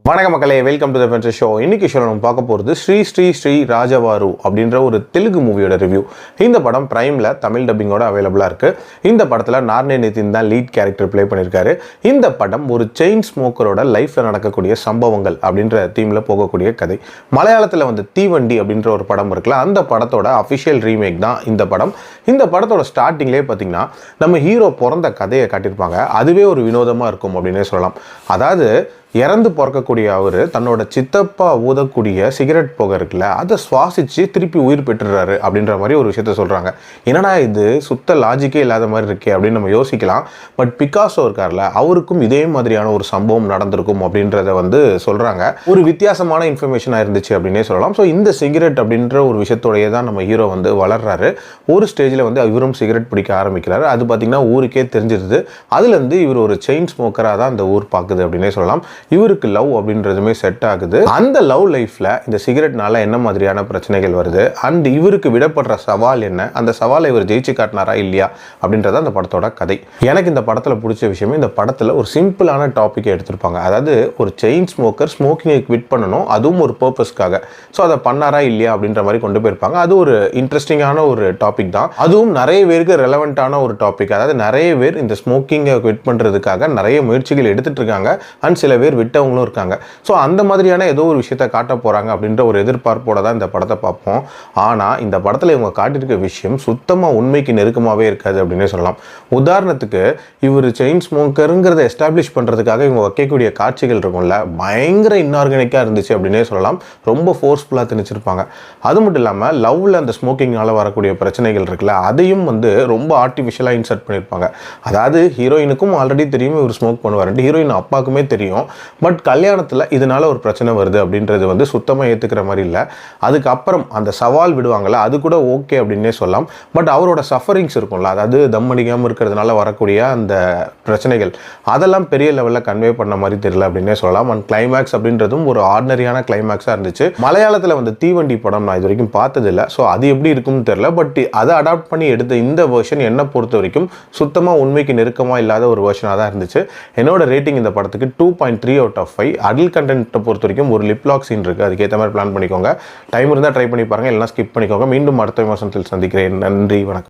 வணக்க மக்களே, welcome to the ஃபென்சர் show. இன்னைக்கு ஷோ நம்ம பார்க்க போகிறது ஸ்ரீ ஸ்ரீ ஸ்ரீ ராஜவாரு அப்படின்ற ஒரு தெலுங்கு மூவியோட ரிவ்யூ. இந்த படம் பிரைமில் தமிழ் டப்பிங்கோட அவைலபிளாக இருக்குது. இந்த படத்தில் நார்னே நிதின் தான் லீட் கேரக்டர் ப்ளே பண்ணியிருக்காரு. இந்த படம் ஒரு செயின் ஸ்மோக்கரோட லைஃப்பில் நடக்கக்கூடிய சம்பவங்கள் அப்படின்ற தீமில் போகக்கூடிய கதை. மலையாளத்தில் வந்து தீவண்டி அப்படின்ற ஒரு படம் இருக்குல்ல, அந்த படத்தோட அஃபிஷியல் ரீமேக் தான் இந்த படம். இந்த படத்தோட ஸ்டார்டிங்லேயே பார்த்தீங்கன்னா நம்ம ஹீரோ பிறந்த கதையை காட்டியிருப்பாங்க. அதுவே ஒரு வினோதமாக இருக்கும் அப்படின்னே சொல்லலாம். அதாவது இறந்து பிறக்கக்கூடிய அவர் தன்னோட சித்தப்பா ஊதக்கூடிய சிகரெட் புகை இருக்குல்ல, அதை சுவாசித்து திருப்பி உயிர் பெற்றுறாரு அப்படின்ற மாதிரி ஒரு விஷயத்த சொல்கிறாங்க. என்னடா இது சுத்த லாஜிக்கே இல்லாத மாதிரி இருக்கே அப்படின்னு நம்ம யோசிக்கலாம். பட் பிகாசோ இருக்கார்ல, அவருக்கும் இதே மாதிரியான ஒரு சம்பவம் நடந்திருக்கும் அப்படின்றத வந்து சொல்கிறாங்க. ஒரு வித்தியாசமான இன்ஃபர்மேஷனாக இருந்துச்சு அப்படின்னே சொல்லலாம். ஸோ இந்த சிகரெட் அப்படின்ற ஒரு விஷயத்தோடையே தான் நம்ம ஹீரோ வந்து வளர்றாரு. ஒரு ஸ்டேஜில் வந்து இவரும் சிகரெட் பிடிக்க ஆரம்பிக்கிறாரு. அது பார்த்திங்கன்னா ஊருக்கே தெரிஞ்சிருது. அதுலேருந்து இவர் ஒரு செயின் ஸ்மோக்கராக தான் அந்த ஊர் பார்க்குது அப்படின்னே சொல்லலாம். இவருக்கு லவ் அப்படின்றதுமே செட் ஆகுது. அந்த லவ் லைஃப்ல இந்த சிகரெட்னால என்ன மாதிரியான பிரச்சனைகள் வருது, அண்ட் இவருக்கு விடப்படுற சவால் என்ன, அந்த சவாலை இவர் ஜெயிச்சு காட்டினாரா இல்லையா அப்படின்றத அந்த படத்தோட கதை. எனக்கு இந்த படத்துல பிடிச்ச விஷயமே, இந்த படத்துல ஒரு சிம்பிளான டாபிக்கை எடுத்திருப்பாங்க. அதாவது ஒரு செயின் ஸ்மோக்கர் ஸ்மோக்கிங்கை குவிட் பண்ணணும், அதுவும் ஒரு பர்பஸ்க்காக. ஸோ அதை பண்ணாரா இல்லையா அப்படின்ற மாதிரி கொண்டு போயிருப்பாங்க. அது ஒரு இன்ட்ரெஸ்டிங்கான ஒரு டாபிக் தான். அதுவும் நிறைய பேருக்கு ரெலவெண்டான ஒரு டாபிக். அதாவது நிறைய பேர் இந்த ஸ்மோக்கிங்கை குவிட் பண்றதுக்காக நிறைய முயற்சிகள் எடுத்துட்டு இருக்காங்க. அண்ட் சில பேர் விட்டவங்களும் இருக்காங்க. ஸோ அந்த மாதிரியான ஏதோ ஒரு விஷயத்தை காட்ட போகிறாங்க அப்படின்ற ஒரு எதிர்பார்ப்போட தான் இந்த படத்தை பார்ப்போம். ஆனால் இந்த படத்தில் இவங்க காட்டியிருக்க விஷயம் சுத்தமாக உண்மைக்கு நெருக்கமாகவே இருக்காது அப்படின்னே சொல்லலாம். உதாரணத்துக்கு இவர் செயின் ஸ்மோக்கருங்கிறத எஸ்டாப்ளிஷ் பண்ணுறதுக்காக இவங்க வைக்கக்கூடிய காட்சிகள் இருக்கும்ல, பயங்கர இன்ஆர்கானிக்காக இருந்துச்சு அப்படின்னே சொல்லலாம். ரொம்ப ஃபோர்ஸ்ஃபுல்லாக திணிச்சிருப்பாங்க. அது மட்டும் இல்லாமல் லவ்வில் அந்த ஸ்மோக்கிங்னால வரக்கூடிய பிரச்சனைகள் இருக்குல்ல, அதையும் வந்து ரொம்ப ஆர்டிஃபிஷியலாக இன்சர்ட் பண்ணியிருப்பாங்க. அதாவது ஹீரோயினுக்கும் ஆல்ரெடி தெரியும் இவர் ஸ்மோக் பண்ணுவார், ஹீரோயின் அப்பாவுக்குமே தெரியும். பட் கல்யாணத்தில் இதனால ஒரு பிரச்சனை வருது அப்படின்றது வந்து சுத்தமாக ஏற்றுக்கிற மாதிரி இல்லை. அதுக்கப்புறம் அந்த சவால் விடுவாங்கள்ல, அது கூட ஓகே அப்படின்னே சொல்லலாம். பட் அவரோட சஃபரிங்ஸ் இருக்கும்ல, அதாவது தம் அடிக்காமல் இருக்கிறதுனால வரக்கூடிய அந்த பிரச்சனைகள், அதெல்லாம் பெரிய லெவலில் கன்வே பண்ண மாதிரி தெரியல அப்படின்னே சொல்லலாம். அண்ட் கிளைமேக்ஸ் அப்படின்றதும் ஒரு ஆர்டினரியான கிளைமேக்ஸாக இருந்துச்சு. மலையாளத்தில் வந்து தீவண்டி படம் நான் இது வரைக்கும் பார்த்ததில்லை. ஸோ அது எப்படி இருக்கும்னு தெரியல. பட் அதை அடாப்ட் பண்ணி எடுத்த இந்த வெர்ஷன் என்னை பொறுத்த வரைக்கும் சுத்தமாக உண்மைக்கு நெருக்கமாக இல்லாத ஒரு வெர்ஷனாக தான் இருந்துச்சு. என்னோட ரேட்டிங் இந்த படத்துக்கு 2.3 out of 5. அடல்ட் கண்டென்ட்டை பொறுத்த வரைக்கும் ஒரு லிப் லாக் சீன் இருக்குது, அதுக்கேற்ற மாதிரி பிளான் பண்ணிக்கோங்க. டைம் இருந்தால் ட்ரை பண்ணி பாருங்கள், இல்லைனா ஸ்கிப் பண்ணிக்கோங்க. மீண்டும் அடுத்த விமர்சனத்தில் சந்திக்கிறேன். நன்றி, வணக்கம்.